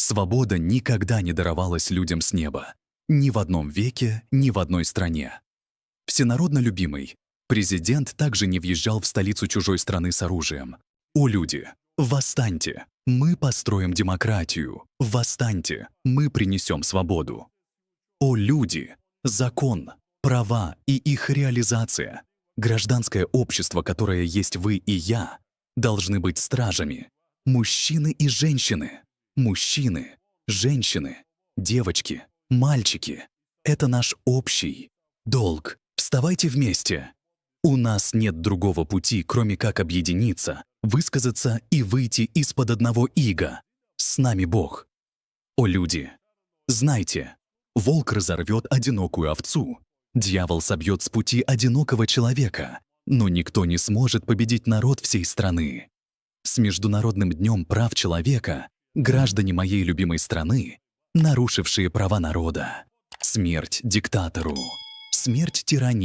Свобода никогда не даровалась людям с неба. Ни в одном веке, ни в одной стране. Всенародно любимый, президент также не въезжал в столицу чужой страны с оружием. О, люди, восстаньте! Мы построим демократию. Восстаньте! Мы принесем свободу. О, люди! Закон, права и их реализация, гражданское общество, которое есть вы и я, должны быть стражами. Мужчины и женщины. Мужчины, женщины, девочки, мальчики. Это наш общий долг. Вставайте вместе. У нас нет другого пути, кроме как объединиться, высказаться и выйти из-под одного ига. С нами Бог. О, люди! Знайте, волк разорвет одинокую овцу, дьявол собьет с пути одинокого человека, но никто не сможет победить народ всей страны. С Международным днем прав человека, граждане моей любимой страны, нарушившие права народа. Смерть диктатору. Смерть тирании.